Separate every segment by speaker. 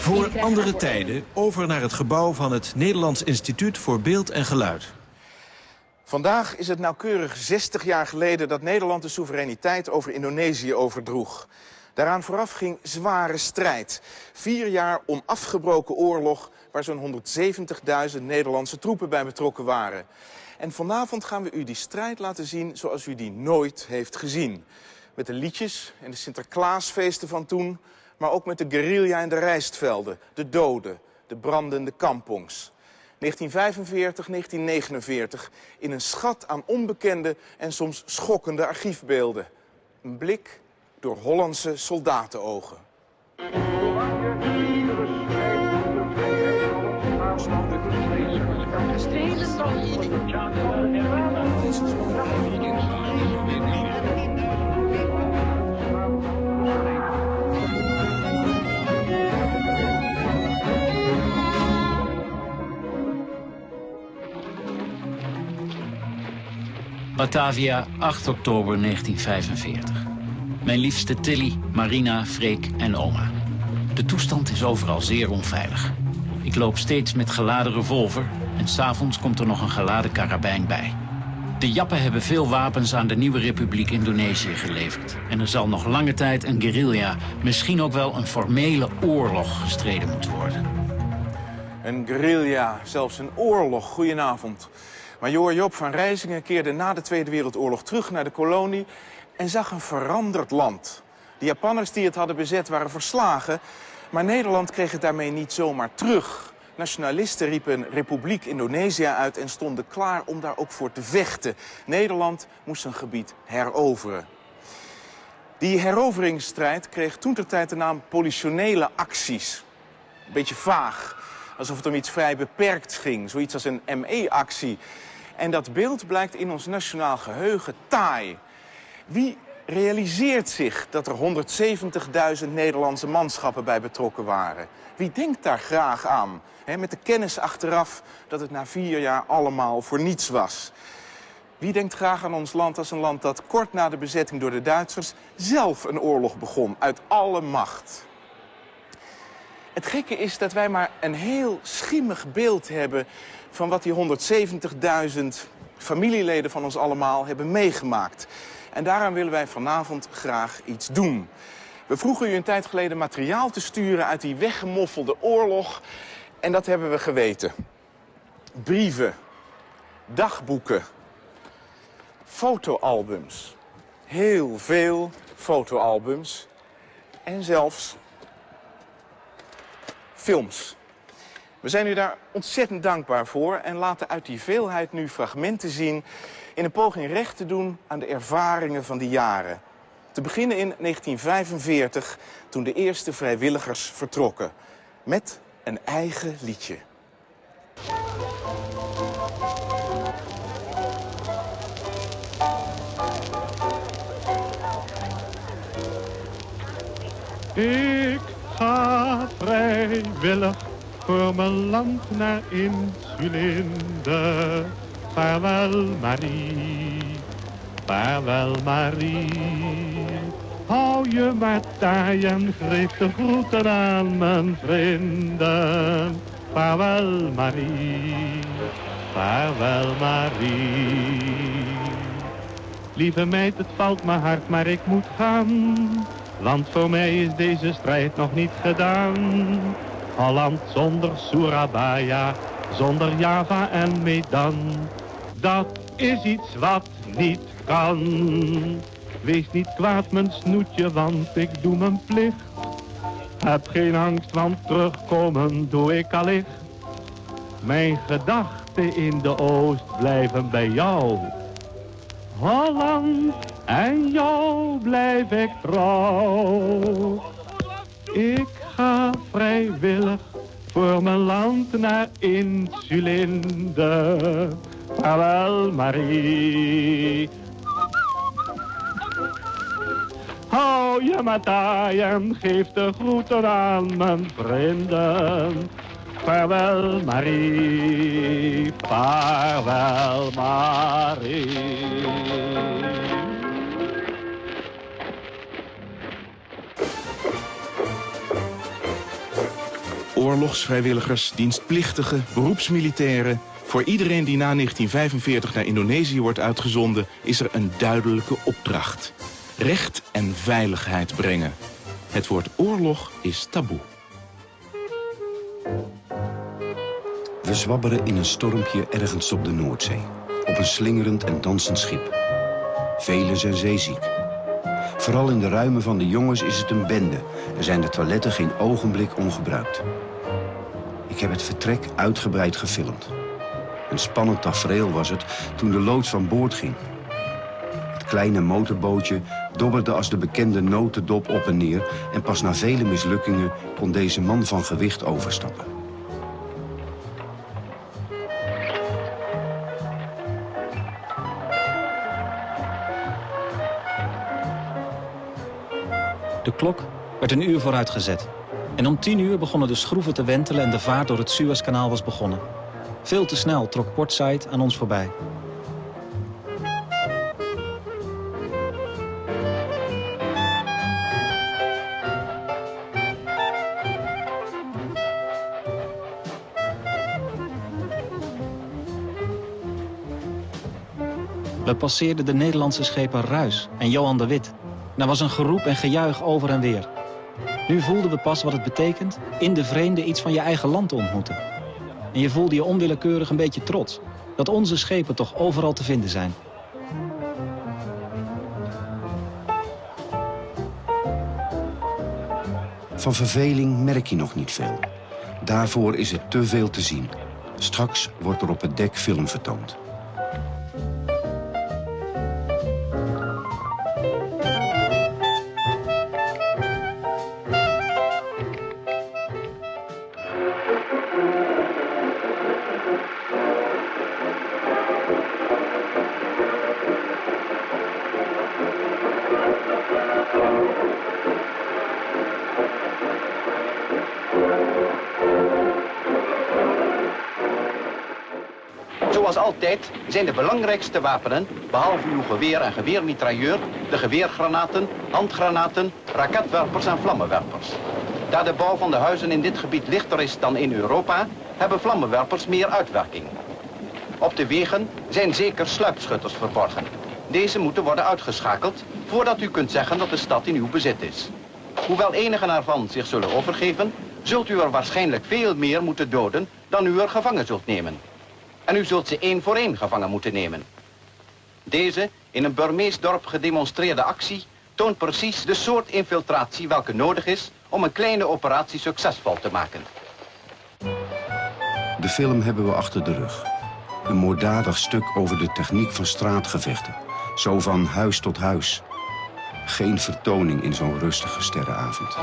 Speaker 1: Voor andere tijden over naar het gebouw van het Nederlands Instituut voor Beeld en Geluid.
Speaker 2: Vandaag is het nauwkeurig 60 jaar geleden dat Nederland de soevereiniteit over Indonesië overdroeg. Daaraan vooraf ging zware strijd. 4 jaar onafgebroken oorlog waar zo'n 170.000 Nederlandse troepen bij betrokken waren. En vanavond gaan we u die strijd laten zien zoals u die nooit heeft gezien. Met de liedjes en de Sinterklaasfeesten van toen, maar ook met de guerrilla in de rijstvelden, de doden, de brandende kampongs. 1945, 1949, in een schat aan onbekende en soms schokkende archiefbeelden. Een blik door Hollandse soldatenogen.
Speaker 3: Batavia, 8 oktober 1945. Mijn liefste Tilly, Marina, Freek en oma. De toestand is overal zeer onveilig. Ik loop steeds met geladen revolver en 's avonds komt er nog een geladen karabijn bij. De Jappen hebben veel wapens aan de nieuwe Republiek Indonesië geleverd. En er zal nog lange tijd een guerrilla, misschien ook wel een formele oorlog gestreden moeten worden.
Speaker 2: Een guerrilla, zelfs een oorlog. Goedenavond. Majoor Joop van Rijsingen keerde na de Tweede Wereldoorlog terug naar de kolonie en zag een veranderd land. De Japanners die het hadden bezet waren verslagen, maar Nederland kreeg het daarmee niet zomaar terug. Nationalisten riepen Republiek Indonesië uit en stonden klaar om daar ook voor te vechten. Nederland moest zijn gebied heroveren. Die heroveringsstrijd kreeg toentertijd de naam politionele acties. Een beetje vaag, alsof het om iets vrij beperkt ging, zoiets als een ME-actie. En dat beeld blijkt in ons nationaal geheugen taai. Wie realiseert zich dat er 170.000 Nederlandse manschappen bij betrokken waren? Wie denkt daar graag aan? Met de kennis achteraf dat het na 4 jaar allemaal voor niets was. Wie denkt graag aan ons land als een land dat kort na de bezetting door de Duitsers zelf een oorlog begon, uit alle macht? Het gekke is dat wij maar een heel schimmig beeld hebben van wat die 170.000 familieleden van ons allemaal hebben meegemaakt. En daaraan willen wij vanavond graag iets doen. We vroegen u een tijd geleden materiaal te sturen uit die weggemoffelde oorlog. En dat hebben we geweten. Brieven, dagboeken, fotoalbums. Heel veel fotoalbums. En zelfs films. We zijn u daar ontzettend dankbaar voor en laten uit die veelheid nu fragmenten zien in een poging recht te doen aan de ervaringen van die jaren. Te beginnen in 1945, toen de eerste vrijwilligers vertrokken. Met een eigen liedje.
Speaker 4: Ik ga vrijwillig voor mijn land naar Insulinde. Vaarwel Marie, vaarwel Marie. Hou je maar taai en geef de groeten aan mijn vrienden. Vaarwel Marie, vaarwel Marie. Lieve meid, het valt me hard, maar ik moet gaan. Want voor mij is deze strijd nog niet gedaan. Holland zonder Surabaya, zonder Java en Medan. Dat is iets wat niet kan. Wees niet kwaad mijn snoetje, want ik doe mijn plicht. Heb geen angst, want terugkomen doe ik allicht. Mijn gedachten in de oost blijven bij jou. Holland, en jou blijf ik trouw. Ik ga vrijwillig voor mijn land naar Insulinde. Vaarwel Marie. Hou je maar taai en geef de groeten aan mijn vrienden. Vaarwel Marie, vaarwel Marie.
Speaker 2: Oorlogsvrijwilligers, dienstplichtigen, beroepsmilitairen. Voor iedereen die na 1945 naar Indonesië wordt uitgezonden, is er een duidelijke opdracht. Recht en veiligheid brengen. Het woord oorlog is taboe.
Speaker 5: We zwabberen in een stormpje ergens op de Noordzee. Op een slingerend en dansend schip. Velen zijn zeeziek. Vooral in de ruimen van de jongens is het een bende. Er zijn de toiletten geen ogenblik ongebruikt. Ik heb het vertrek uitgebreid gefilmd. Een spannend tafereel was het toen de loods van boord ging. Het kleine motorbootje dobberde als de bekende notendop op en neer... en pas na vele mislukkingen kon deze man van gewicht overstappen.
Speaker 6: De klok werd een uur vooruitgezet. En om 10 uur begonnen de schroeven te wentelen en de vaart door het Suezkanaal was begonnen. Veel te snel trok Port Said aan ons voorbij. We passeerden de Nederlandse schepen Ruis en Johan de Wit. En er was een geroep en gejuich over en weer. Nu voelden we pas wat het betekent in de vreemde iets van je eigen land te ontmoeten. En je voelde je onwillekeurig een beetje trots dat onze schepen toch overal te vinden zijn.
Speaker 5: Van verveling merk je nog niet veel. Daarvoor is het te veel te zien. Straks wordt er op het dek film vertoond.
Speaker 7: Zoals altijd zijn de belangrijkste wapenen, behalve uw geweer en geweermitrailleur, de geweergranaten, handgranaten, raketwerpers en vlammenwerpers. Da de bouw van de huizen in dit gebied lichter is dan in Europa, hebben vlammenwerpers meer uitwerking. Op de wegen zijn zeker sluipschutters verborgen. Deze moeten worden uitgeschakeld voordat u kunt zeggen dat de stad in uw bezit is. Hoewel enigen ervan zich zullen overgeven, zult u er waarschijnlijk veel meer moeten doden dan u er gevangen zult nemen. En u zult ze 1 voor 1 gevangen moeten nemen. Deze, in een Burmees dorp gedemonstreerde actie, toont precies de soort infiltratie welke nodig is om een kleine operatie succesvol te maken.
Speaker 5: De film hebben we achter de rug. Een moorddadig stuk over de techniek van straatgevechten. Zo van huis tot huis. Geen vertoning in zo'n rustige sterrenavond.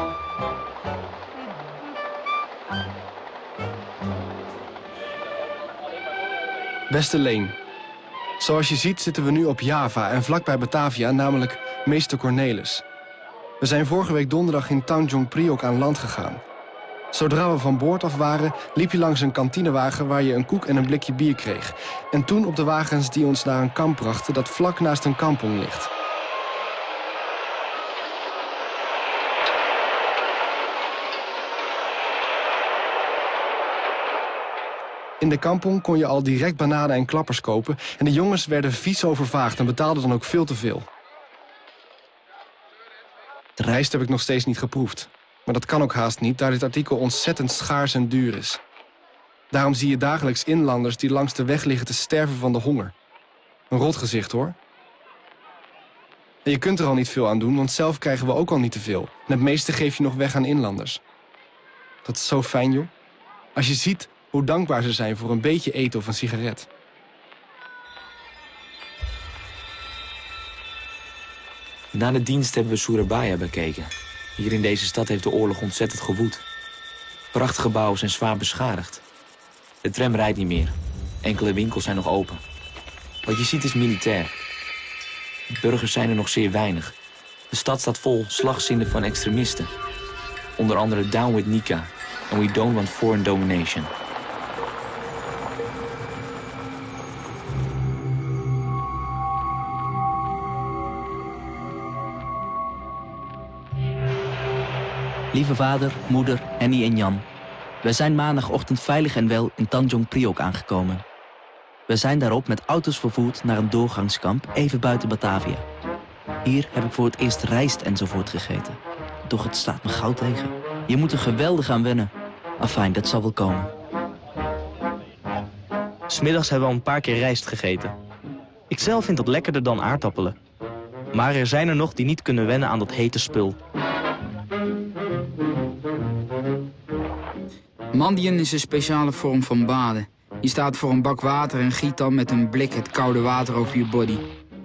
Speaker 8: Beste Leen, zoals je ziet zitten we nu op Java en vlakbij Batavia, namelijk Meester Cornelis. We zijn vorige week donderdag in Tanjung Priok aan land gegaan. Zodra we van boord af waren, liep je langs een kantinewagen waar je een koek en een blikje bier kreeg. En toen op de wagens die ons naar een kamp brachten dat vlak naast een kampong ligt. In de kampong kon je al direct bananen en klappers kopen en de jongens werden vies overvaagd en betaalden dan ook veel te veel. De rijst heb ik nog steeds niet geproefd. Maar dat kan ook haast niet, daar dit artikel ontzettend schaars en duur is. Daarom zie je dagelijks inlanders die langs de weg liggen te sterven van de honger. Een rot gezicht, hoor. En je kunt er al niet veel aan doen, want zelf krijgen we ook al niet te veel. En het meeste geef je nog weg aan inlanders. Dat is zo fijn, joh. Als je ziet hoe dankbaar ze zijn voor een beetje eten of een sigaret.
Speaker 9: Na de dienst hebben we Surabaya bekeken. Hier in deze stad heeft de oorlog ontzettend gewoed. Prachtige gebouwen zijn zwaar beschadigd. De tram rijdt niet meer. Enkele winkels zijn nog open. Wat je ziet is militair. Burgers zijn er nog zeer weinig. De stad staat vol slagzinnen van extremisten. Onder andere Down with Nika and We Don't Want Foreign Domination.
Speaker 10: Lieve vader, moeder, Henny en Jan. We zijn maandagochtend veilig en wel in Tanjung Priok aangekomen. We zijn daarop met auto's vervoerd naar een doorgangskamp even buiten Batavia. Hier heb ik voor het eerst rijst enzovoort gegeten. Doch het staat me gauw tegen. Je moet er geweldig aan wennen. Afijn, dat zal wel komen.
Speaker 11: 'S Middags hebben we al een paar keer rijst gegeten. Ik zelf vind dat lekkerder dan aardappelen. Maar er zijn er nog die niet kunnen wennen aan dat hete spul.
Speaker 12: Mandiën is een speciale vorm van baden. Je staat voor een bak water en giet dan met een blik het koude water over je body.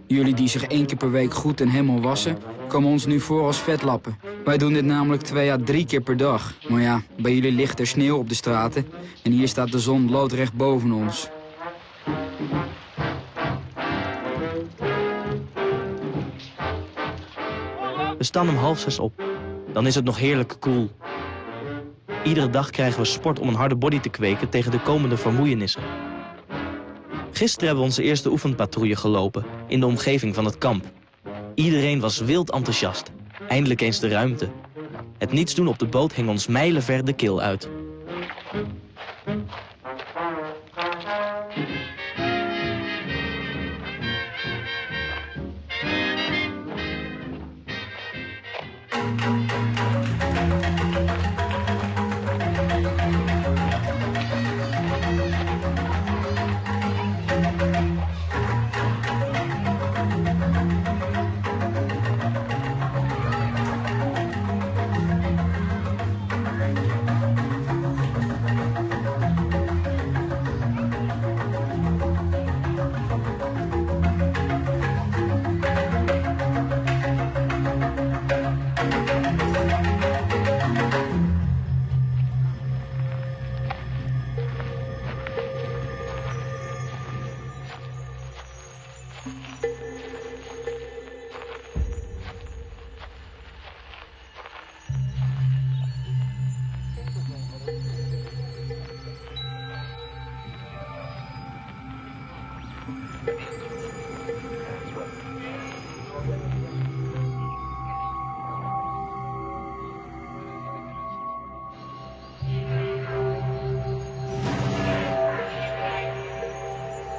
Speaker 12: Jullie die zich 1 keer per week goed en helemaal wassen, komen ons nu voor als vetlappen. Wij doen dit namelijk 2 à 3 keer per dag. Maar ja, bij jullie ligt er sneeuw op de straten en hier staat de zon loodrecht boven ons.
Speaker 11: We staan om 5:30 op. Dan is het nog heerlijk koel. Iedere dag krijgen we sport om een harde body te kweken tegen de komende vermoeienissen. Gisteren hebben we onze eerste oefenpatrouille gelopen in de omgeving van het kamp. Iedereen was wild enthousiast. Eindelijk eens de ruimte. Het niets doen op de boot hing ons mijlenver de keel uit.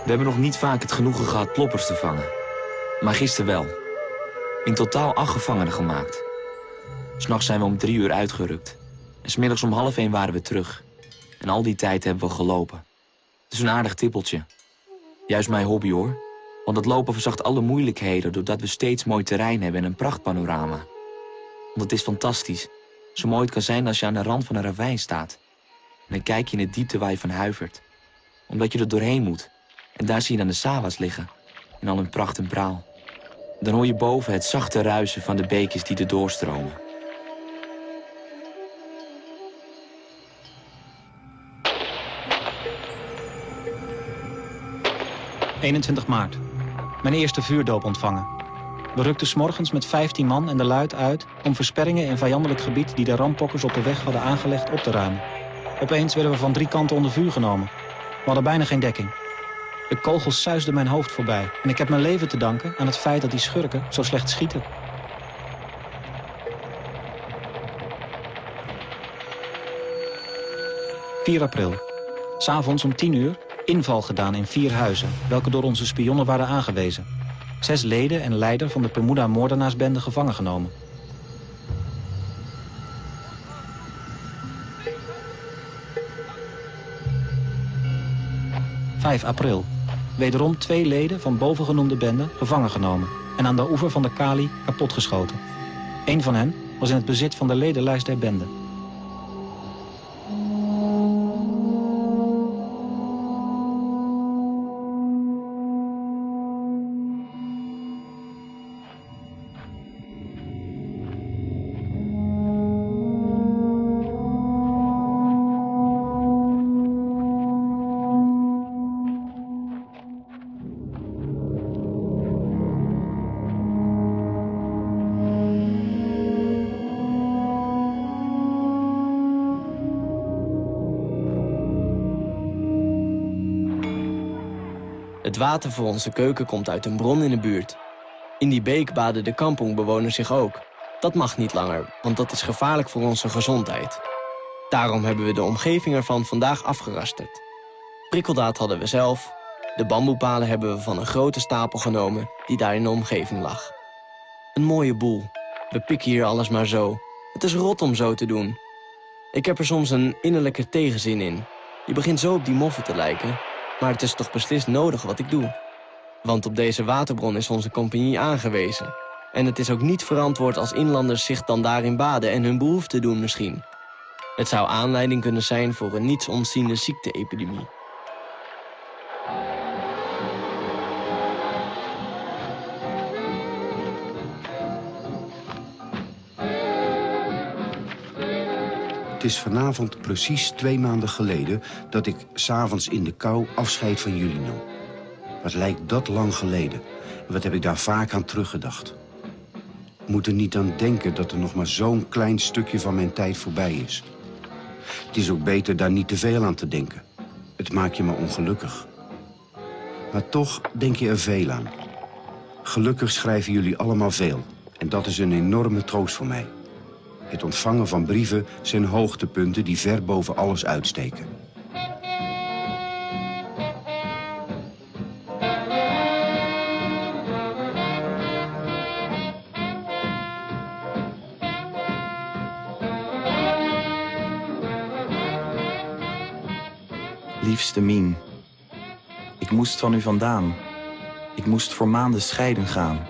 Speaker 9: We hebben nog niet vaak het genoegen gehad ploppers te vangen. Maar gisteren wel. In totaal 8 gevangenen gemaakt. 'S Nachts zijn we om 3 uur uitgerukt. En 's middags om 12:30 waren we terug. En al die tijd hebben we gelopen. Het is een aardig tippeltje. Juist mijn hobby hoor. Want het lopen verzacht alle moeilijkheden doordat we steeds mooi terrein hebben en een prachtpanorama. Want het is fantastisch. Zo mooi het kan zijn als je aan de rand van een ravijn staat. En dan kijk je in de diepte waar je van huivert. Omdat je er doorheen moet. En daar zie je dan de Sawa's liggen. In al hun pracht en praal. Dan hoor je boven het zachte ruisen van de beekjes die er doorstromen.
Speaker 6: ...21 maart. Mijn eerste vuurdoop ontvangen. We rukten 's morgens met 15 man en de luid uit... om versperringen in vijandelijk gebied die de rampokkers op de weg hadden aangelegd op te ruimen. Opeens werden we van 3 kanten onder vuur genomen. We hadden bijna geen dekking. De kogels suisden mijn hoofd voorbij. En ik heb mijn leven te danken aan het feit dat die schurken zo slecht schieten. ...4 april. 'S avonds om 10 uur inval gedaan in 4 huizen... welke door onze spionnen waren aangewezen. 6 leden en leider van de Bermuda-moordenaarsbende gevangen genomen. ...5 april. Wederom 2 leden van bovengenoemde bende gevangen genomen... en aan de oever van de Kali kapotgeschoten. 1 van hen was in het bezit van de ledenlijst der bende.
Speaker 13: Het water voor onze keuken komt uit een bron in de buurt. In die beek baden de kampongbewoners zich ook. Dat mag niet langer, want dat is gevaarlijk voor onze gezondheid. Daarom hebben we de omgeving ervan vandaag afgerasterd. Prikkeldraad hadden we zelf. De bamboepalen hebben we van een grote stapel genomen die daar in de omgeving lag. Een mooie boel. We pikken hier alles maar zo. Het is rot om zo te doen. Ik heb er soms een innerlijke tegenzin in. Je begint zo op die moffen te lijken, maar het is toch beslist nodig wat ik doe. Want op deze waterbron is onze compagnie aangewezen. En het is ook niet verantwoord als inlanders zich dan daarin baden en hun behoefte doen misschien. Het zou aanleiding kunnen zijn voor een niets ontziende ziekte-epidemie.
Speaker 5: Het is vanavond precies 2 maanden geleden dat ik 's avonds in de kou afscheid van jullie nam. Wat lijkt dat lang geleden? En wat heb ik daar vaak aan teruggedacht? Ik moet er niet aan denken dat er nog maar zo'n klein stukje van mijn tijd voorbij is. Het is ook beter daar niet te veel aan te denken. Het maakt je me ongelukkig. Maar toch denk je er veel aan. Gelukkig schrijven jullie allemaal veel. En dat is een enorme troost voor mij. Het ontvangen van brieven zijn hoogtepunten die ver boven alles uitsteken.
Speaker 14: Liefste Mien, ik moest van u vandaan. Ik moest voor maanden scheiden gaan.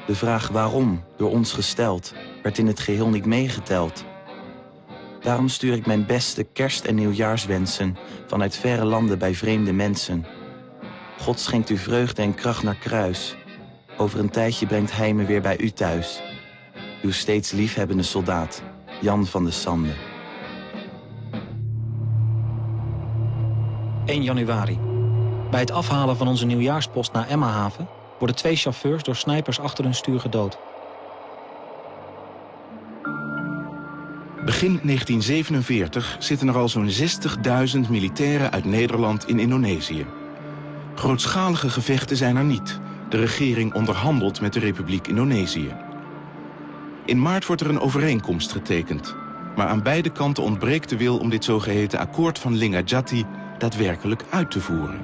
Speaker 14: De vraag waarom, door ons gesteld, werd in het geheel niet meegeteld. Daarom stuur ik mijn beste kerst- en nieuwjaarswensen vanuit verre landen bij vreemde mensen. God schenkt u vreugde en kracht naar kruis. Over een tijdje brengt hij me weer bij u thuis. Uw steeds liefhebbende soldaat, Jan van de Sande.
Speaker 6: 1 januari. Bij het afhalen van onze nieuwjaarspost naar Emmahaven worden 2 chauffeurs door snipers achter hun stuur gedood.
Speaker 15: Begin 1947 zitten er al zo'n 60.000 militairen uit Nederland in Indonesië. Grootschalige gevechten zijn er niet. De regering onderhandelt met de Republiek Indonesië. In maart wordt er een overeenkomst getekend. Maar aan beide kanten ontbreekt de wil om dit zogeheten akkoord van Linggadjati daadwerkelijk uit te voeren.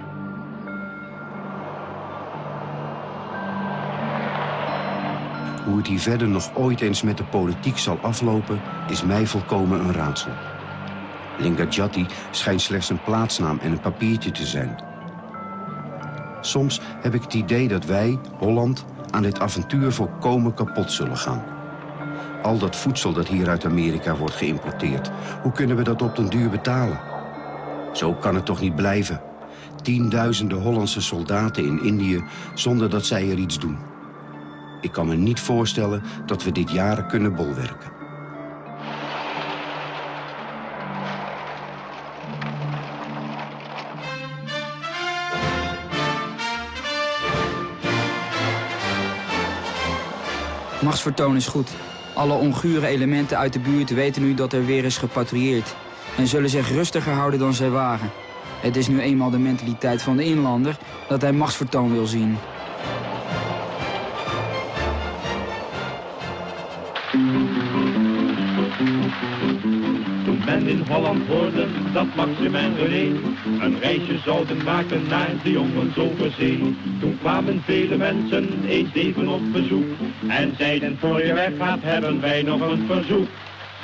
Speaker 5: Hoe het hier verder nog ooit eens met de politiek zal aflopen, is mij volkomen een raadsel. Linggadjati schijnt slechts een plaatsnaam en een papiertje te zijn. Soms heb ik het idee dat wij, Holland, aan dit avontuur volkomen kapot zullen gaan. Al dat voedsel dat hier uit Amerika wordt geïmporteerd, hoe kunnen we dat op den duur betalen? Zo kan het toch niet blijven. 10.000 Hollandse soldaten in Indië zonder dat zij er iets doen. Ik kan me niet voorstellen dat we dit jaren kunnen bolwerken.
Speaker 12: Machtsvertoon is goed. Alle ongure elementen uit de buurt weten nu dat er weer is gepatrouilleerd. En zullen zich rustiger houden dan zij waren. Het is nu eenmaal de mentaliteit van de inlander dat hij machtsvertoon wil zien.
Speaker 4: Toen men in Holland hoorde dat Maxim en René een reisje zouden maken naar de jongens over zee. Toen kwamen vele mensen eens even op bezoek en zeiden: voor je weggaat hebben wij nog een verzoek.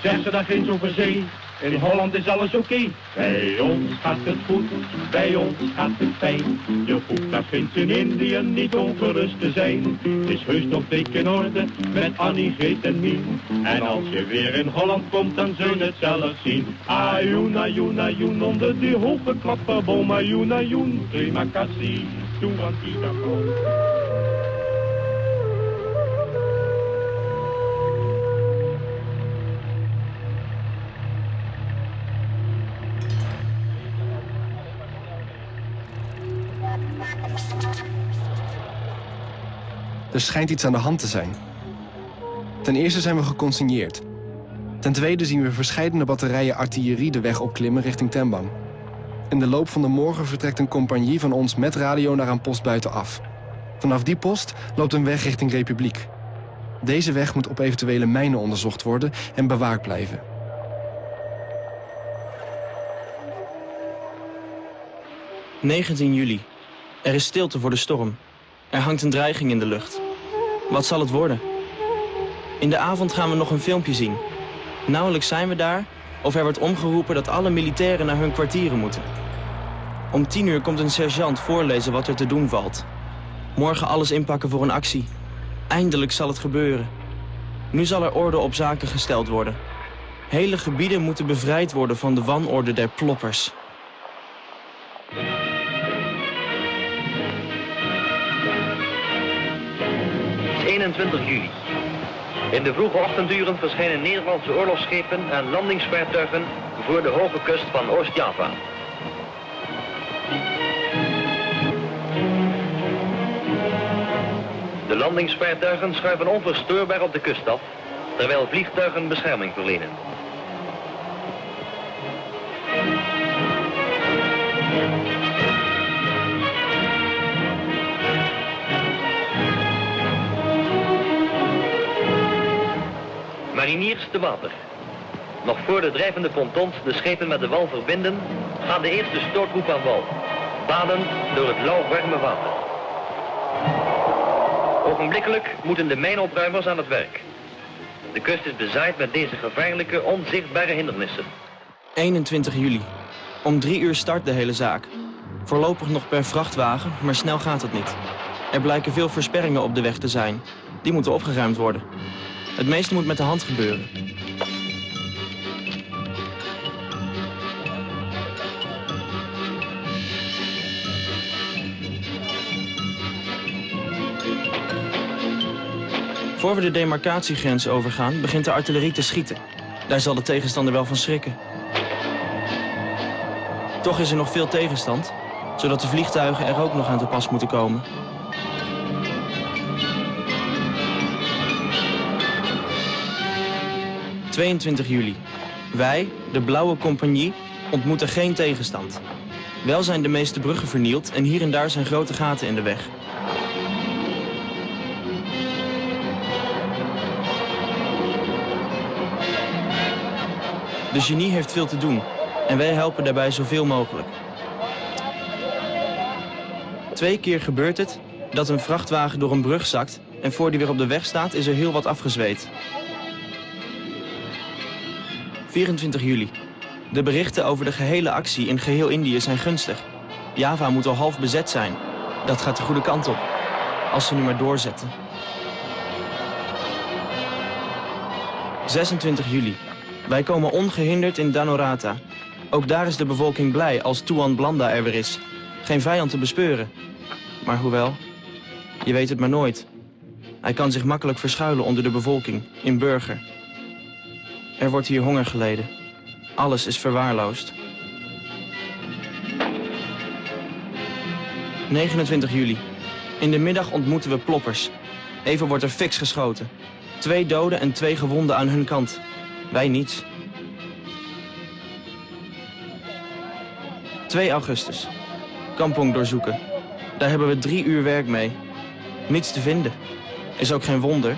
Speaker 4: Zeg ze daar ginds over zee, in Holland is alles oké. Bij ons gaat het goed, bij ons gaat het fijn. Je hoeft daar ginds in Indië niet ongerust te zijn. Het is heus nog dik in orde met Annie, Greet en Mien. En als je weer in Holland komt, dan zul je het zelf zien. Ajoen, ajoen, ajoen, onder die hoge klapperboom. Ajoen, ajoen, terima kasih, Tuhan tidak kom.
Speaker 8: Er schijnt iets aan de hand te zijn. Ten eerste zijn we geconsigneerd. Ten tweede zien we verscheidene batterijen artillerie de weg opklimmen richting Tembang. In de loop van de morgen vertrekt een compagnie van ons met radio naar een post buitenaf. Vanaf die post loopt een weg richting Republiek. Deze weg moet op eventuele mijnen onderzocht worden en bewaakt blijven.
Speaker 11: 19 juli. Er is stilte voor de storm. Er hangt een dreiging in de lucht. Wat zal het worden? In de avond gaan we nog een filmpje zien. Nauwelijks zijn we daar, of er wordt omgeroepen dat alle militairen naar hun kwartieren moeten. Om 10 uur komt een sergeant voorlezen wat er te doen valt. Morgen alles inpakken voor een actie. Eindelijk zal het gebeuren. Nu zal er orde op zaken gesteld worden. Hele gebieden moeten bevrijd worden van de wanorde der ploppers.
Speaker 16: Het is 21 juli. In de vroege ochtenduren verschijnen Nederlandse oorlogsschepen en landingsvaartuigen voor de hoge kust van Oost-Java. De landingsvaartuigen schuiven onverstoorbaar op de kust af, terwijl vliegtuigen bescherming verlenen. Mariniers te water. Nog voor de drijvende pontons de schepen met de wal verbinden, gaat de eerste stootroep aan wal. Badend door het lauwwarme water. Ogenblikkelijk moeten de mijnopruimers aan het werk. De kust is bezaaid met deze gevaarlijke, onzichtbare hindernissen.
Speaker 11: 21 juli. Om 3 uur start de hele zaak. Voorlopig nog per vrachtwagen, maar snel gaat het niet. Er blijken veel versperringen op de weg te zijn. Die moeten opgeruimd worden. Het meeste moet met de hand gebeuren. Voor we de demarcatiegrens overgaan, begint de artillerie te schieten. Daar zal de tegenstander wel van schrikken. Toch is er nog veel tegenstand, zodat de vliegtuigen er ook nog aan te pas moeten komen. ...22 juli. Wij, de Blauwe Compagnie, ontmoeten geen tegenstand. Wel zijn de meeste bruggen vernield en hier en daar zijn grote gaten in de weg. De genie heeft veel te doen en wij helpen daarbij zoveel mogelijk. 2 keer gebeurt het dat een vrachtwagen door een brug zakt en voor die weer op de weg staat is er heel wat afgezweet. 24 juli. De berichten over de gehele actie in geheel Indië zijn gunstig. Java moet al half bezet zijn. Dat gaat de goede kant op. Als ze nu maar doorzetten. 26 juli. Wij komen ongehinderd in Dhanorata. Ook daar is de bevolking blij als Tuan Blanda er weer is. Geen vijand te bespeuren. Maar hoewel, je weet het maar nooit. Hij kan zich makkelijk verschuilen onder de bevolking, in Burger. Er wordt hier honger geleden. Alles is verwaarloosd. 29 juli. In de middag ontmoeten we ploppers. Even wordt er fiks geschoten. 2 doden en 2 gewonden aan hun kant. Wij niets. 2 augustus. Kampong doorzoeken. Daar hebben we 3 uur werk mee. Niets te vinden. Is ook geen wonder,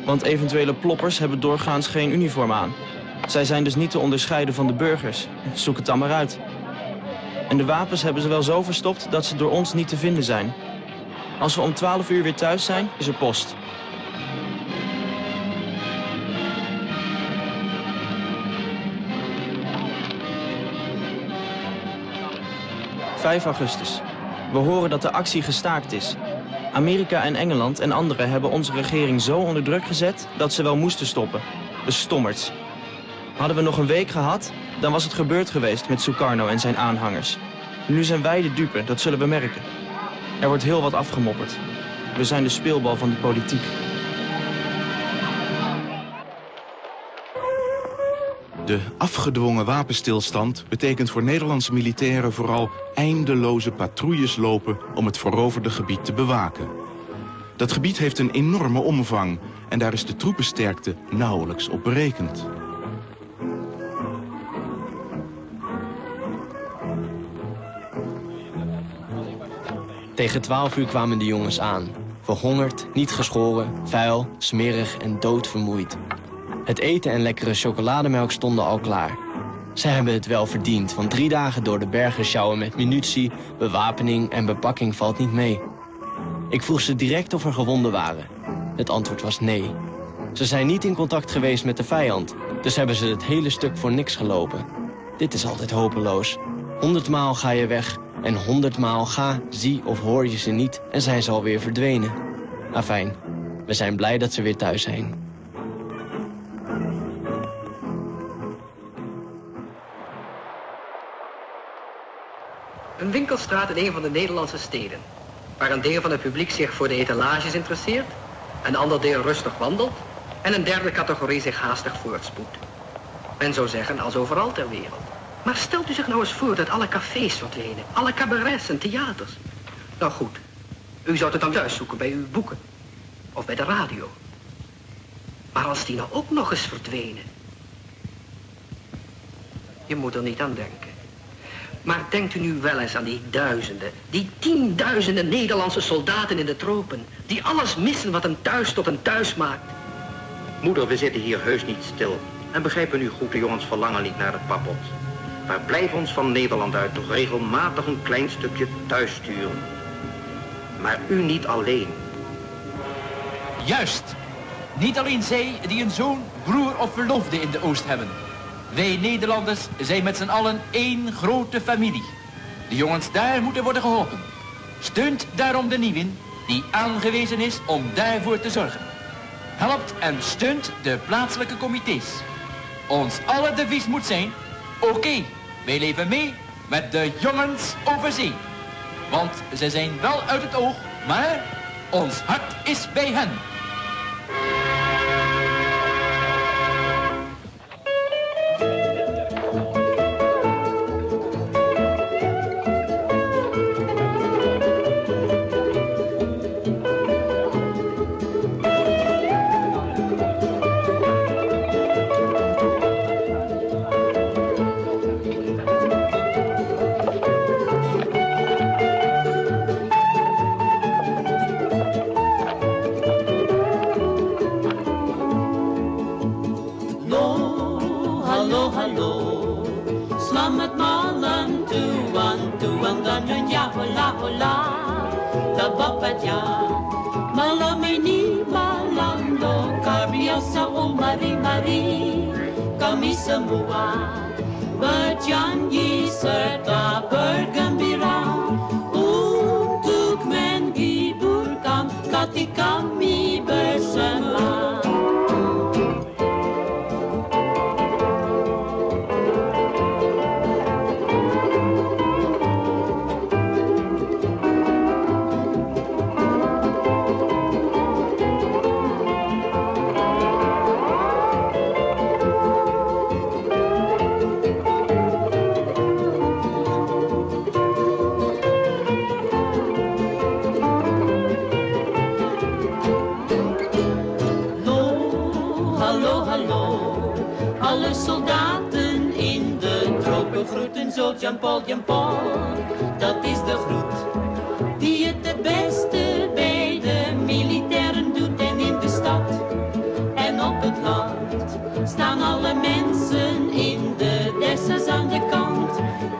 Speaker 11: want eventuele ploppers hebben doorgaans geen uniform aan. Zij zijn dus niet te onderscheiden van de burgers. Zoek het dan maar uit. En de wapens hebben ze wel zo verstopt dat ze door ons niet te vinden zijn. Als we om 12 uur weer thuis zijn, is er post. ...5 augustus. We horen dat de actie gestaakt is. Amerika en Engeland en anderen hebben onze regering zo onder druk gezet... dat ze wel moesten stoppen. De stommerts. Hadden we nog een week gehad, dan was het gebeurd geweest met Sukarno en zijn aanhangers. Nu zijn wij de dupe, dat zullen we merken. Er wordt heel wat afgemopperd. We zijn de speelbal van de politiek.
Speaker 15: De afgedwongen wapenstilstand betekent voor Nederlandse militairen vooral eindeloze patrouilles lopen om het veroverde gebied te bewaken. Dat gebied heeft een enorme omvang en daar is de troepensterkte nauwelijks op berekend.
Speaker 13: Tegen 12 uur kwamen de jongens aan. Verhongerd, niet geschoren, vuil, smerig en doodvermoeid. Het eten en lekkere chocolademelk stonden al klaar. Zij hebben het wel verdiend, want 3 dagen door de bergen sjouwen met munitie, bewapening en bepakking valt niet mee. Ik vroeg ze direct of er gewonden waren. Het antwoord was nee. Ze zijn niet in contact geweest met de vijand, dus hebben ze het hele stuk voor niks gelopen. Dit is altijd hopeloos. 100 maal ga je weg en 100 maal ga, zie of hoor je ze niet en zijn ze alweer verdwenen. Afijn, we zijn blij dat ze weer thuis zijn.
Speaker 17: Een winkelstraat in een van de Nederlandse steden, waar een deel van het publiek zich voor de etalages interesseert, een ander deel rustig wandelt en een derde categorie zich haastig voortspoedt. Men zou zeggen als overal ter wereld. Maar stelt u zich nou eens voor dat alle cafés verdwenen, alle cabarets en theaters. Nou goed, u zou het dan thuis zoeken bij uw boeken of bij de radio. Maar als die nou ook nog eens verdwenen. Je moet er niet aan denken. Maar denkt u nu wel eens aan die duizenden, die 10.000 Nederlandse soldaten in de tropen, die alles missen wat een thuis tot een thuis maakt.
Speaker 7: Moeder, we zitten hier heus niet stil. En begrijpen nu goed, de jongens verlangen niet naar het pappot. Maar blijf ons van Nederland uit toch regelmatig een klein stukje thuis sturen. Maar u niet alleen.
Speaker 18: Juist. Niet alleen zij die een zoon, broer of verloofde in de Oost hebben. Wij Nederlanders zijn met z'n allen één grote familie. De jongens daar moeten worden geholpen. Steunt daarom de nieuwen die aangewezen is om daarvoor te zorgen. Helpt en steunt de plaatselijke comité's. Ons alle devies moet zijn, oké, wij leven mee met de jongens over zee. Want ze zijn wel uit het oog, maar ons hart is bij hen.
Speaker 19: Semua berjanji serta bergembira untuk menghiburkan hati kami bersama. Zo Jean-Paul, Jean-Paul, dat is de groet die het beste bij de militairen doet. En in de stad en op het land staan alle mensen in de dessers aan de kant.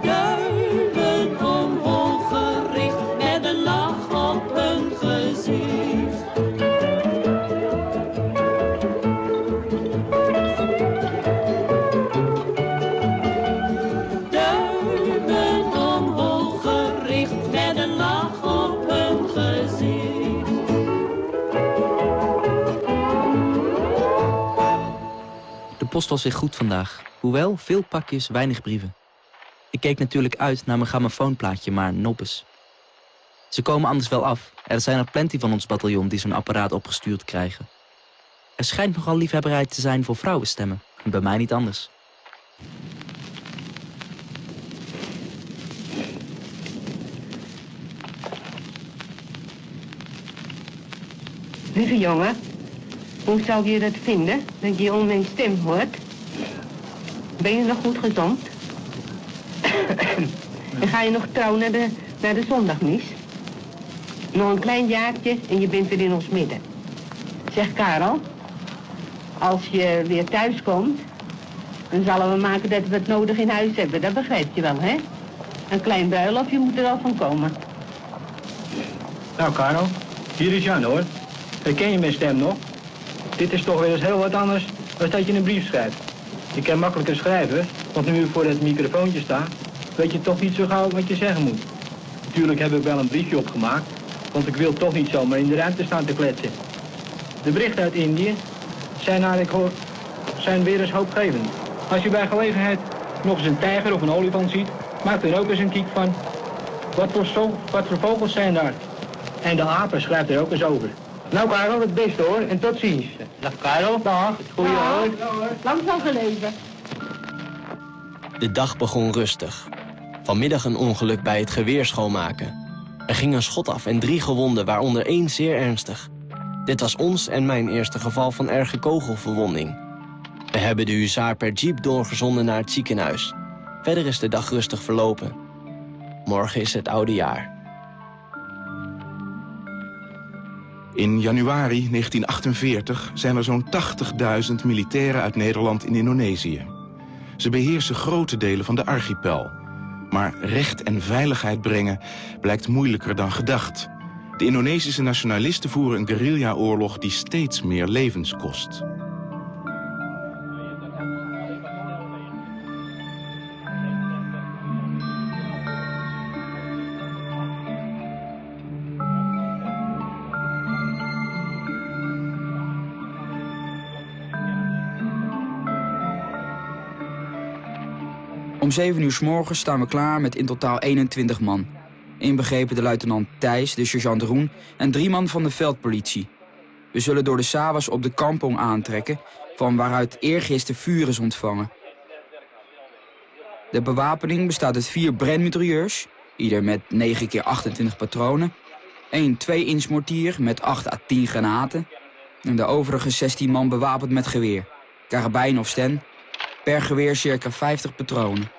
Speaker 19: Duimen omhoog gericht met een lach op hun gezicht.
Speaker 10: De post was weer goed vandaag. Hoewel, veel pakjes, weinig brieven. Ik keek natuurlijk uit naar mijn grammofoonplaatje, maar noppes. Ze komen anders wel af. Er zijn er plenty van ons bataljon die zo'n apparaat opgestuurd krijgen. Er schijnt nogal liefhebberij te zijn voor vrouwenstemmen. En bij mij niet anders.
Speaker 20: Lieve jongen, hoe zou je dat vinden, dat je om mijn stem hoort? Ben je nog goed gezond? En ga je nog trouw naar de zondagmis? Nog een klein jaartje en je bent weer in ons midden. Zeg Karel, als je weer thuis komt, Dan zullen we maken dat we het nodig in huis hebben, dat begrijp je wel, hè? Een klein bruiloftje moet er wel van komen.
Speaker 21: Nou, Karel, hier is Jan, hoor. Herken je mijn stem nog? Dit is toch weer eens heel wat anders dan dat je een brief schrijft. Je kan makkelijker schrijven, want nu je voor het microfoontje staat, weet je toch niet zo gauw wat je zeggen moet. Natuurlijk heb ik wel een briefje opgemaakt, want ik wil toch niet zomaar in de ruimte staan te kletsen. De berichten uit Indië zijn, naar ik hoor, zijn weer eens hoopgevend. Als je bij gelegenheid nog eens een tijger of een olifant ziet, maak er ook eens een kiek van. Wat voor vogels zijn daar? En de apen schrijft er ook eens over. Nou Karel, het beste hoor, en tot ziens. Dag Karel. Dag. Het goeie hoor.
Speaker 20: Lang zal gelezen.
Speaker 13: De dag begon rustig. Vanmiddag een ongeluk bij het geweer schoonmaken. Er ging een schot af en 3 gewonden, waaronder 1 zeer ernstig. Dit was ons en mijn eerste geval van erge kogelverwonding. We hebben de huzaar per jeep doorgezonden naar het ziekenhuis. Verder is de dag rustig verlopen. Morgen is het oude jaar.
Speaker 15: In januari 1948 zijn er zo'n 80.000 militairen uit Nederland in Indonesië. Ze beheersen grote delen van de archipel. Maar recht en veiligheid brengen blijkt moeilijker dan gedacht. De Indonesische nationalisten voeren een guerrilla-oorlog die steeds meer levens kost.
Speaker 12: Om 7 uur 's morgens staan we klaar met in totaal 21 man. Inbegrepen de luitenant Thijs, de sergeant Roen en 3 man van de veldpolitie. We zullen door de Sawas op de kampong aantrekken, van waaruit eergisteren vuur is ontvangen. De bewapening bestaat uit 4 brandmitrailleurs, ieder met 9 x 28 patronen, 1 2-inch mortier met 8 à 10 granaten en de overige 16 man bewapend met geweer, karabijn of sten, per geweer circa 50 patronen.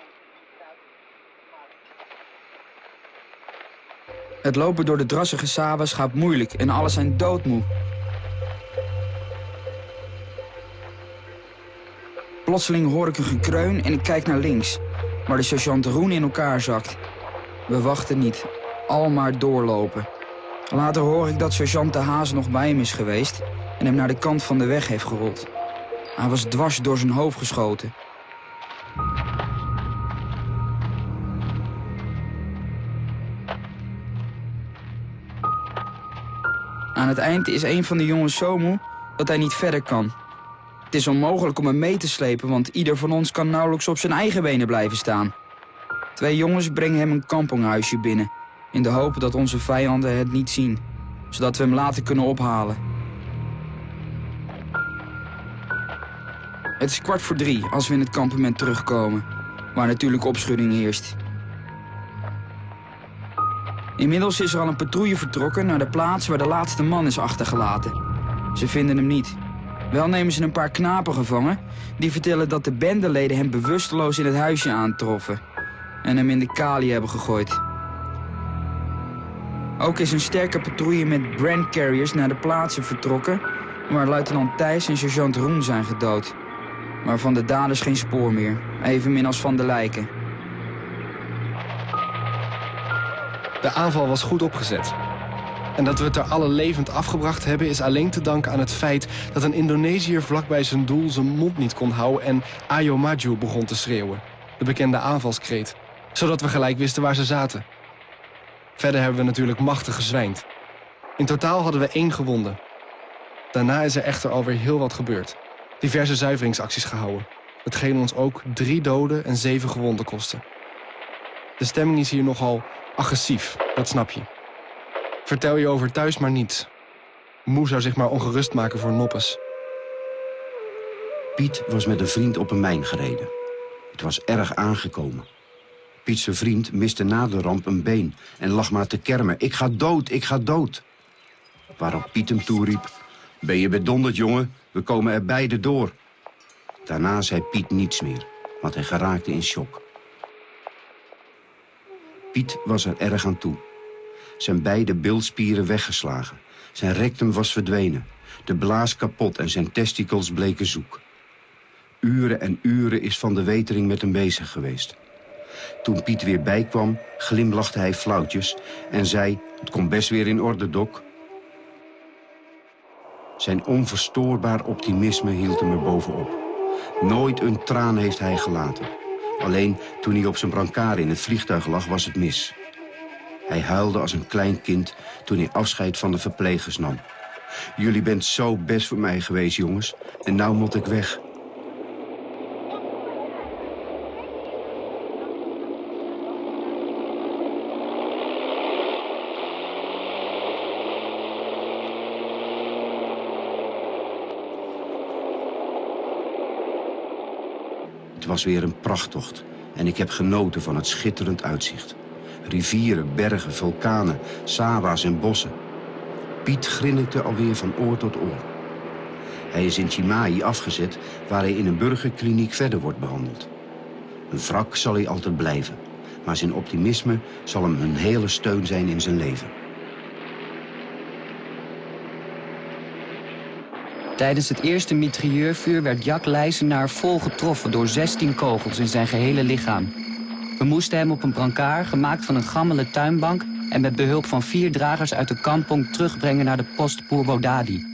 Speaker 12: Het lopen door de drassige Sawas gaat moeilijk en alle zijn doodmoe. Plotseling hoor ik een gekreun en ik kijk naar links, waar de sergeant Roen in elkaar zakt. We wachten niet, al maar doorlopen. Later hoor ik dat sergeant de Haas nog bij hem is geweest en hem naar de kant van de weg heeft gerold. Hij was dwars door zijn hoofd geschoten. Aan het eind is een van de jongens zo moe dat hij niet verder kan. Het is onmogelijk om hem mee te slepen, want ieder van ons kan nauwelijks op zijn eigen benen blijven staan. 2 jongens brengen hem een kamponghuisje binnen, in de hoop dat onze vijanden het niet zien, zodat we hem later kunnen ophalen. Het is 2:15 als we in het kampement terugkomen, waar natuurlijk opschudding heerst. Inmiddels is er al een patrouille vertrokken naar de plaats waar de laatste man is achtergelaten. Ze vinden hem niet. Wel nemen ze een paar knapen gevangen, die vertellen dat de bendeleden hem bewusteloos in het huisje aantroffen en hem in de kali hebben gegooid. Ook is een sterke patrouille met brandcarriers naar de plaatsen vertrokken waar luitenant Thijs en sergeant Roen zijn gedood. Maar van de daders geen spoor meer, evenmin als van de lijken.
Speaker 8: De aanval was goed opgezet. En dat we het er alle levend afgebracht hebben is alleen te danken aan het feit dat een Indonesiër vlakbij zijn doel zijn mond niet kon houden en Ayo Maju begon te schreeuwen, de bekende aanvalskreet, zodat we gelijk wisten waar ze zaten. Verder hebben we natuurlijk machtig gezwijnd. In totaal hadden we 1 gewonde. Daarna is er echter alweer heel wat gebeurd. Diverse zuiveringsacties gehouden, hetgeen ons ook 3 doden en 7 gewonden kostte. De stemming is hier nogal agressief, dat snap je. Vertel je over thuis maar niets. Moe zou zich maar ongerust maken voor noppes.
Speaker 5: Piet was met een vriend op een mijn gereden. Het was erg aangekomen. Piet's vriend miste na de ramp een been en lag maar te kermen. Ik ga dood, ik ga dood. Waarop Piet hem toeriep: ben je bedonderd, jongen? We komen er beide door. Daarna zei Piet niets meer, want hij geraakte in shock. Piet was er erg aan toe. Zijn beide bilspieren weggeslagen. Zijn rectum was verdwenen. De blaas kapot en zijn testikels bleken zoek. Uren en uren is Van de Wetering met hem bezig geweest. Toen Piet weer bijkwam, glimlachte hij flauwtjes en zei... Het komt best weer in orde, Dok. Zijn onverstoorbaar optimisme hield hem er bovenop. Nooit een traan heeft hij gelaten. Alleen toen hij op zijn brancard in het vliegtuig lag, was het mis. Hij huilde als een klein kind toen hij afscheid van de verplegers nam. Jullie bent zo best voor mij geweest, jongens. En nou moet ik weg. Het was weer een prachttocht en ik heb genoten van het schitterend uitzicht. Rivieren, bergen, vulkanen, sawa's en bossen. Piet grinnikte alweer van oor tot oor. Hij is in Chimay afgezet, waar hij in een burgerkliniek verder wordt behandeld. Een wrak zal hij altijd blijven, maar zijn optimisme zal hem een hele steun zijn in zijn leven.
Speaker 1: Tijdens het eerste mitrailleurvuur werd Jack Leijsenaar vol getroffen door 16 kogels in zijn gehele lichaam. We moesten hem op een brancard, gemaakt van een gammele tuinbank... en met behulp van 4 dragers uit de kampong terugbrengen naar de post Purwodadi.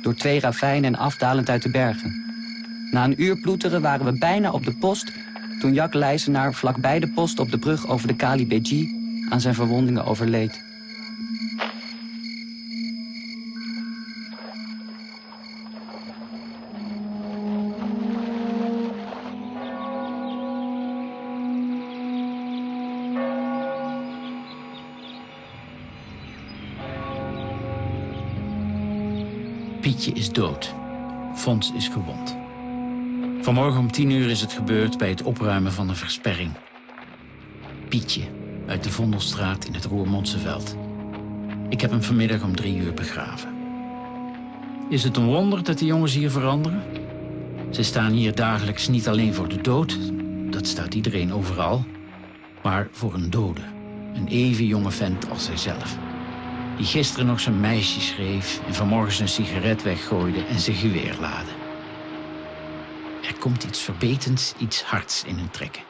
Speaker 1: Door 2 ravijnen en afdalend uit de bergen. Na een uur ploeteren waren we bijna op de post... toen Jack Leijsenaar vlakbij de post op de brug over de Kali Beji aan zijn verwondingen overleed.
Speaker 3: Pietje is dood. Fons is gewond. Vanmorgen om 10 uur is het gebeurd bij het opruimen van een versperring. Pietje, uit de Vondelstraat in het Roermondseveld. Ik heb hem vanmiddag om 3 uur begraven. Is het een wonder dat de jongens hier veranderen? Ze staan hier dagelijks niet alleen voor de dood, dat staat iedereen overal, maar voor een dode. Een even jonge vent als zijzelf. Die gisteren nog zijn meisje schreef en vanmorgen zijn sigaret weggooide en zijn geweer laadde. Er komt iets verbetends, iets hards in hun trekken.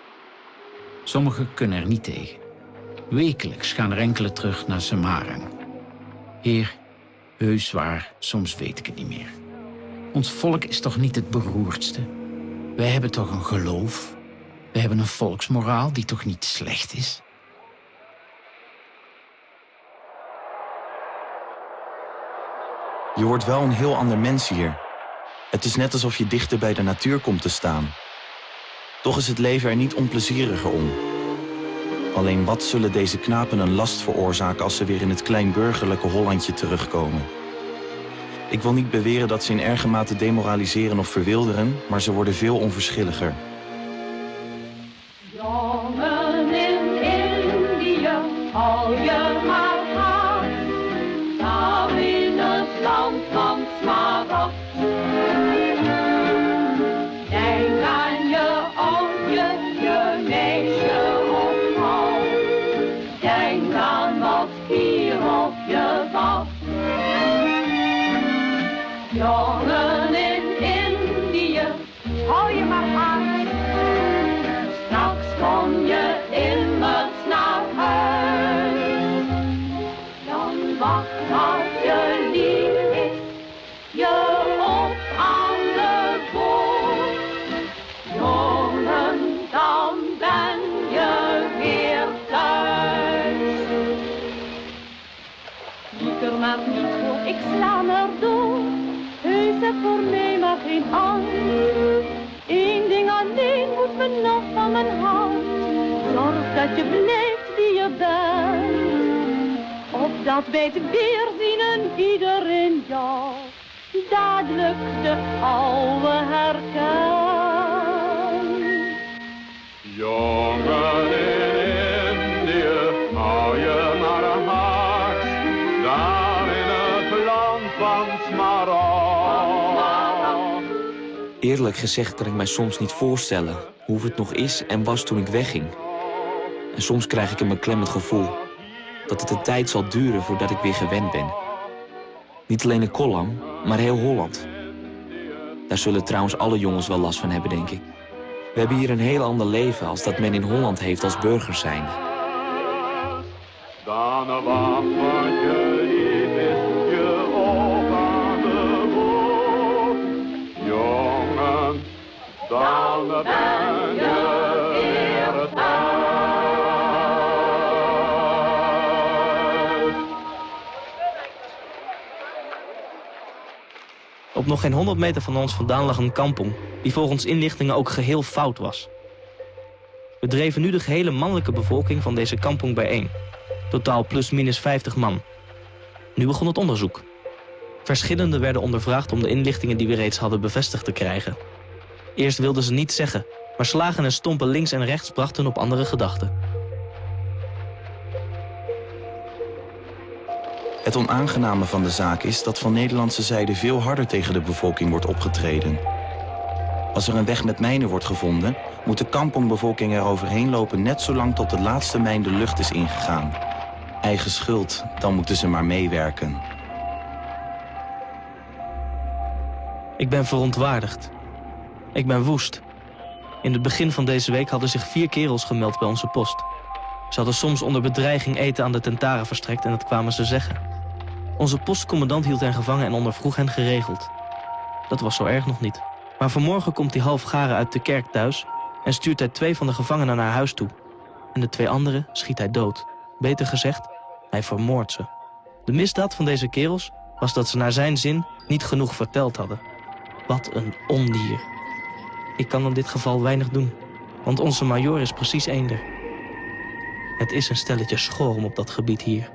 Speaker 3: Sommigen kunnen er niet tegen. Wekelijks gaan er enkele terug naar Semarang. Heer, heus waar, soms weet ik het niet meer. Ons volk is toch niet het beroerdste? Wij hebben toch een geloof? Wij hebben een volksmoraal die toch niet slecht is?
Speaker 14: Je wordt wel een heel ander mens hier. Het is net alsof je dichter bij de natuur komt te staan. Toch is het leven er niet onplezieriger om. Alleen wat zullen deze knapen een last veroorzaken als ze weer in het kleinburgerlijke Hollandje terugkomen? Ik wil niet beweren dat ze in erge mate demoraliseren of verwilderen, maar ze worden veel onverschilliger.
Speaker 19: Jongen in Indië, hou je maar hard. Nou in het land van smaragd. Denk aan je oudje, je meisje op hal. Denk aan wat hier op je wacht. Jongen in Indië, hou je maar hard. Straks kom je immers naar huis. Dan wacht als je lief is, je op aan de boot. Jongen, dan ben je weer thuis. Liek er maar niet voor, ik sla maar door. Heus heb voor mij maar geen angst. Eén ding alleen moet me nog van mijn hart. Zorg dat je blijft wie je bent. Opdat bij het weerzien iedereen jou dadelijk de oude herkent.
Speaker 4: Jongen in Indië, hou je maar hard. Daar in het land van smaragd.
Speaker 9: Eerlijk gezegd kan ik mij soms niet voorstellen hoe het nog is en was toen ik wegging. En soms krijg ik een beklemmend gevoel dat het een tijd zal duren voordat ik weer gewend ben. Niet alleen in Kollam, maar heel Holland. Daar zullen trouwens alle jongens wel last van hebben, denk ik. We hebben hier een heel ander leven als dat men in Holland heeft als burgers zijnde.
Speaker 4: Dan wacht wat je lief is je op aan de boot. Jongen, dan ben je weer thuis.
Speaker 11: Op nog geen 100 meter van ons vandaan lag een kampong, die volgens inlichtingen ook geheel fout was. We dreven nu de gehele mannelijke bevolking van deze kampong bijeen. Totaal plus-minus 50 man. Nu begon het onderzoek. Verschillenden werden ondervraagd om de inlichtingen die we reeds hadden bevestigd te krijgen. Eerst wilden ze niets zeggen, maar slagen en stompen links en rechts brachten op andere gedachten.
Speaker 14: Het onaangename van de zaak is dat van Nederlandse zijde veel harder tegen de bevolking wordt opgetreden. Als er een weg met mijnen wordt gevonden, moet de kampongbevolking er overheen lopen net zolang tot de laatste mijn de lucht is ingegaan. Eigen schuld, dan moeten ze maar meewerken.
Speaker 11: Ik ben verontwaardigd. Ik ben woest. In het begin van deze week hadden zich 4 kerels gemeld bij onze post. Ze hadden soms onder bedreiging eten aan de tentaren verstrekt en dat kwamen ze zeggen. Onze postcommandant hield hen gevangen en ondervroeg hen geregeld. Dat was zo erg nog niet. Maar vanmorgen komt hij half garen uit de kerk thuis en stuurt hij 2 van de gevangenen naar huis toe. En de 2 anderen schiet hij dood. Beter gezegd, hij vermoordt ze. De misdaad van deze kerels was dat ze naar zijn zin niet genoeg verteld hadden. Wat een ondier. Ik kan in dit geval weinig doen, want onze majoor is precies eender. Het is een stelletje schorm op dat gebied hier.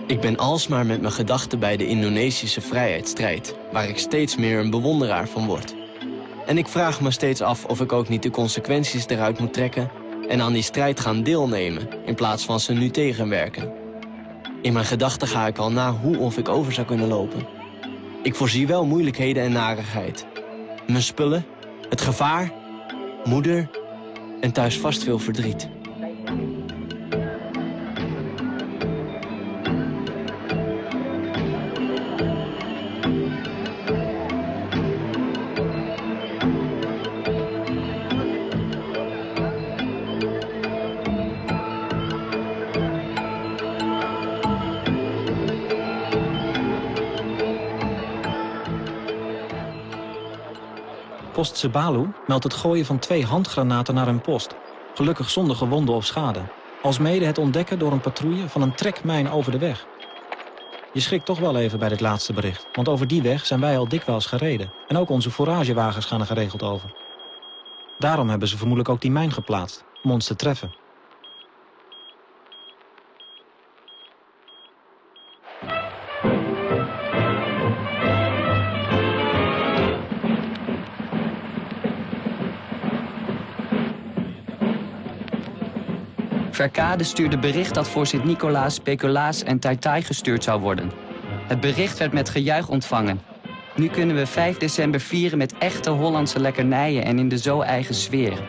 Speaker 13: Ik ben alsmaar met mijn gedachten bij de Indonesische vrijheidsstrijd, waar ik steeds meer een bewonderaar van word. En ik vraag me steeds af of ik ook niet de consequenties eruit moet trekken en aan die strijd gaan deelnemen, in plaats van ze nu tegenwerken. In mijn gedachten ga ik al na hoe of ik over zou kunnen lopen. Ik voorzie wel moeilijkheden en narigheid. Mijn spullen, het gevaar, moeder en thuis vast veel verdriet.
Speaker 6: Post Sebalu meldt het gooien van 2 handgranaten naar hun post. Gelukkig zonder gewonden of schade. Alsmede het ontdekken door een patrouille van een trekmijn over de weg. Je schrikt toch wel even bij dit laatste bericht. Want over die weg zijn wij al dikwijls gereden. En ook onze fouragewagens gaan er geregeld over. Daarom hebben ze vermoedelijk ook die mijn geplaatst. Om ons te treffen.
Speaker 1: Verkade stuurde bericht dat voor Sint-Nicolaas, Speculaas en Taitai gestuurd zou worden. Het bericht werd met gejuich ontvangen. Nu kunnen we 5 december vieren met echte Hollandse lekkernijen en in de zo eigen sfeer.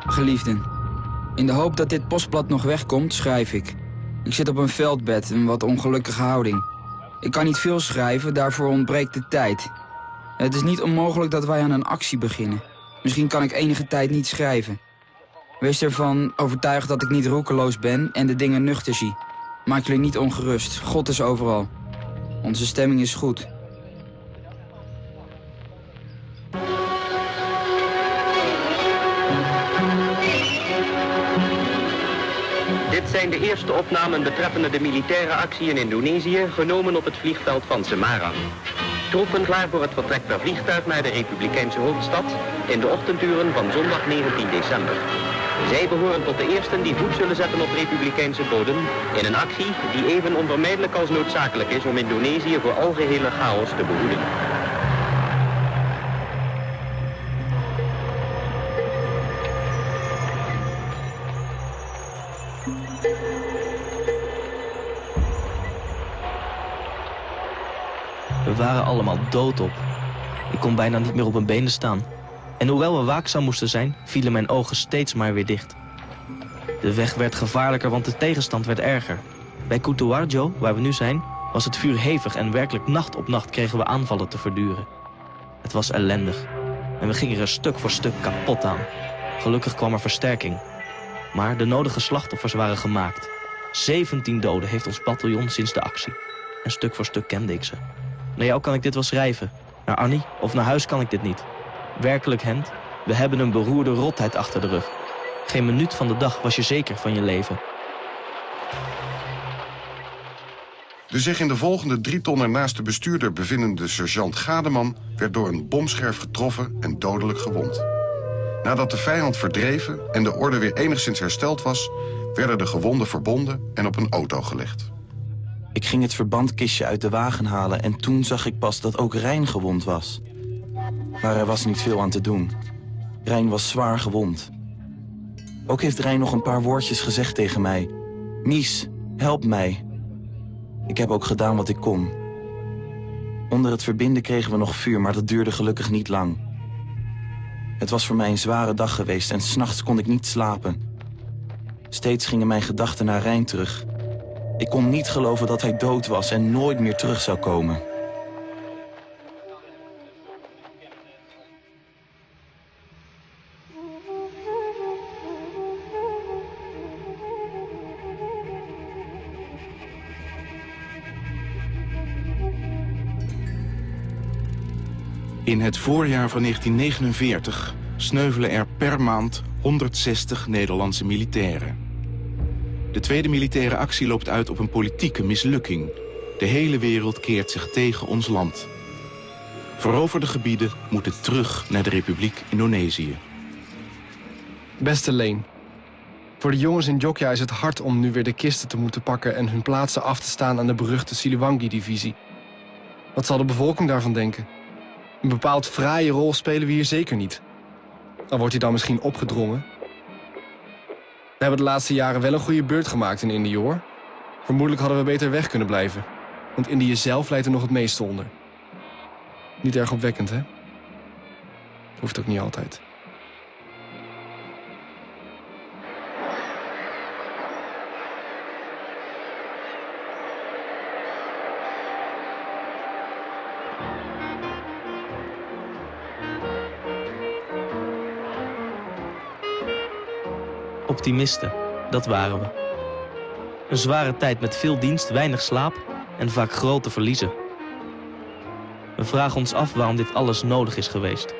Speaker 12: Geliefden, in de hoop dat dit postblad nog wegkomt, schrijf ik. Ik zit op een veldbed, een wat ongelukkige houding. Ik kan niet veel schrijven, daarvoor ontbreekt de tijd. Het is niet onmogelijk dat wij aan een actie beginnen. Misschien kan ik enige tijd niet schrijven. Wees ervan overtuigd dat ik niet roekeloos ben en de dingen nuchter zie. Maak jullie niet ongerust, God is overal. Onze stemming is goed.
Speaker 2: Dit zijn de eerste opnamen betreffende de militaire actie in Indonesië, genomen op het vliegveld van Semarang. Troepen klaar voor het vertrek per vliegtuig naar de Republikeinse hoofdstad in de ochtenduren van zondag 19 december. Zij behoren tot de eersten die voet zullen zetten op Republikeinse bodem in een actie die even onvermijdelijk als noodzakelijk is om Indonesië voor algehele chaos te behoeden.
Speaker 11: We waren allemaal doodop. Ik kon bijna niet meer op mijn benen staan. En hoewel we waakzaam moesten zijn, vielen mijn ogen steeds maar weer dicht. De weg werd gevaarlijker, want de tegenstand werd erger. Bij Kutoarjo, waar we nu zijn, was het vuur hevig en werkelijk nacht op nacht kregen we aanvallen te verduren. Het was ellendig. En we gingen er stuk voor stuk kapot aan. Gelukkig kwam er versterking. Maar de nodige slachtoffers waren gemaakt. 17 doden heeft ons bataljon sinds de actie. En stuk voor stuk kende ik ze. Naar jou kan ik dit wel schrijven. Naar Annie of naar huis kan ik dit niet. Werkelijk, Henk, we hebben een beroerde rotheid achter de rug. Geen minuut van de dag was je zeker van je leven.
Speaker 22: De zich in de volgende 3 ton ernaast de bestuurder bevindende sergeant Gademan werd door een bomscherf getroffen en dodelijk gewond. Nadat de vijand verdreven en de orde weer enigszins hersteld was, werden de gewonden verbonden en op een auto gelegd.
Speaker 14: Ik ging het verbandkistje uit de wagen halen en toen zag ik pas dat ook Rijn gewond was. Maar er was niet veel aan te doen. Rijn was zwaar gewond. Ook heeft Rijn nog een paar woordjes gezegd tegen mij. Mies, help mij. Ik heb ook gedaan wat ik kon. Onder het verbinden kregen we nog vuur, maar dat duurde gelukkig niet lang. Het was voor mij een zware dag geweest en 's nachts kon ik niet slapen. Steeds gingen mijn gedachten naar Rijn terug. Ik kon niet geloven dat hij dood was en nooit meer terug zou komen.
Speaker 15: In het voorjaar van 1949 sneuvelen er per maand 160 Nederlandse militairen. De tweede militaire actie loopt uit op een politieke mislukking. De hele wereld keert zich tegen ons land. Veroverde gebieden moeten terug naar de Republiek Indonesië.
Speaker 8: Beste Leen, voor de jongens in Jogja is het hard om nu weer de kisten te moeten pakken en hun plaatsen af te staan aan de beruchte Siliwangi-divisie. Wat zal de bevolking daarvan denken? Een bepaald fraaie rol spelen we hier zeker niet. Al wordt hij dan misschien opgedrongen. We hebben de laatste jaren wel een goede beurt gemaakt in Indië, hoor. Vermoedelijk hadden we beter weg kunnen blijven. Want Indië zelf leidt er nog het meeste onder. Niet erg opwekkend, hè? Hoeft ook niet altijd.
Speaker 11: Optimisten, dat waren we. Een zware tijd met veel dienst, weinig slaap en vaak grote verliezen. We vragen ons af waarom dit alles nodig is geweest.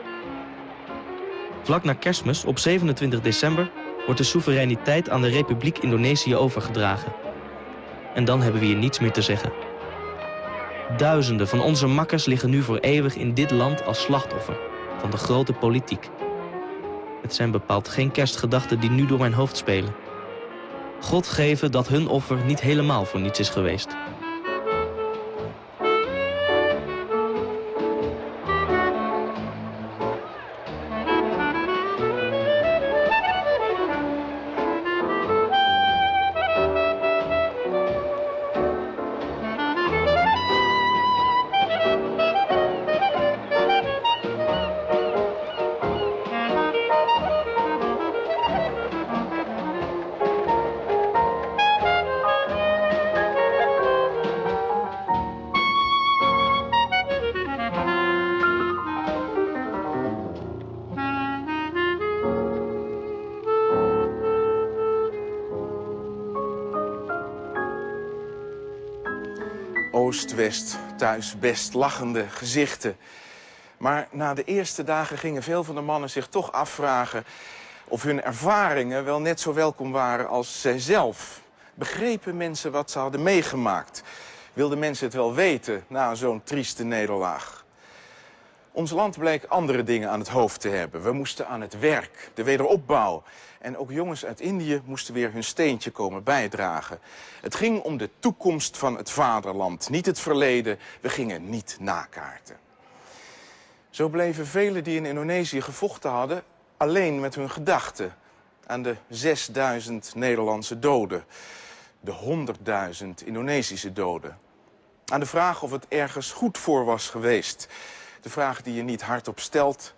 Speaker 11: Vlak na Kerstmis, op 27 december, wordt de soevereiniteit aan de Republiek Indonesië overgedragen. En dan hebben we hier niets meer te zeggen. Duizenden van onze makkers liggen nu voor eeuwig in dit land als slachtoffer van de grote politiek. Het zijn bepaald geen kerstgedachten die nu door mijn hoofd spelen. God geven dat hun offer niet helemaal voor niets is geweest.
Speaker 15: Oost-West, thuis best lachende gezichten. Maar na de eerste dagen gingen veel van de mannen zich toch afvragen of hun ervaringen wel net zo welkom waren als zijzelf. Begrepen mensen wat ze hadden meegemaakt? Wilden mensen het wel weten na zo'n trieste nederlaag? Ons land bleek andere dingen aan het hoofd te hebben. We moesten aan het werk, de wederopbouw. En ook jongens uit Indië moesten weer hun steentje komen bijdragen. Het ging om de toekomst van het vaderland, niet het verleden. We gingen niet nakaarten. Zo bleven velen die in Indonesië gevochten hadden alleen met hun gedachten aan de 6000 Nederlandse doden, de 100.000 Indonesische doden. Aan de vraag of het ergens goed voor was geweest. De vraag die je niet hardop stelt,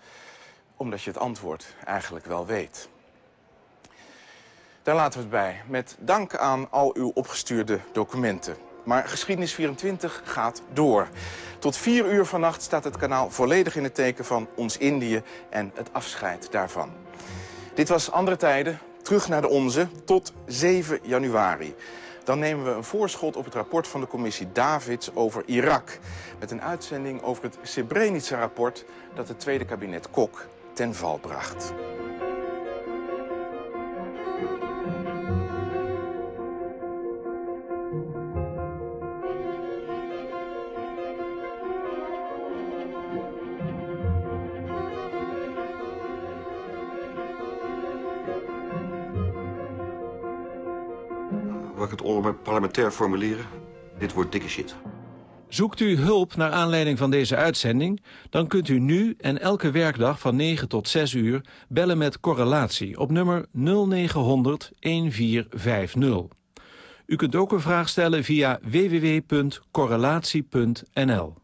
Speaker 15: omdat je het antwoord eigenlijk wel weet. Daar laten we het bij, met dank aan al uw opgestuurde documenten. Maar Geschiedenis 24 gaat door. Tot 4 uur vannacht staat het kanaal volledig in het teken van ons Indië en het afscheid daarvan. Dit was Andere Tijden, terug naar de onze, tot 7 januari. Dan nemen we een voorschot op het rapport van de commissie Davids over Irak. Met een uitzending over het Srebrenica-rapport dat het tweede kabinet Kok ten val bracht.
Speaker 16: Mag ik het onparlementair formuleren? Dit wordt dikke shit.
Speaker 17: Zoekt u hulp naar aanleiding van deze uitzending? Dan kunt u nu en elke werkdag van 9 tot 6 uur bellen met Correlatie op nummer 0900 1450. U kunt ook een vraag stellen via www.correlatie.nl.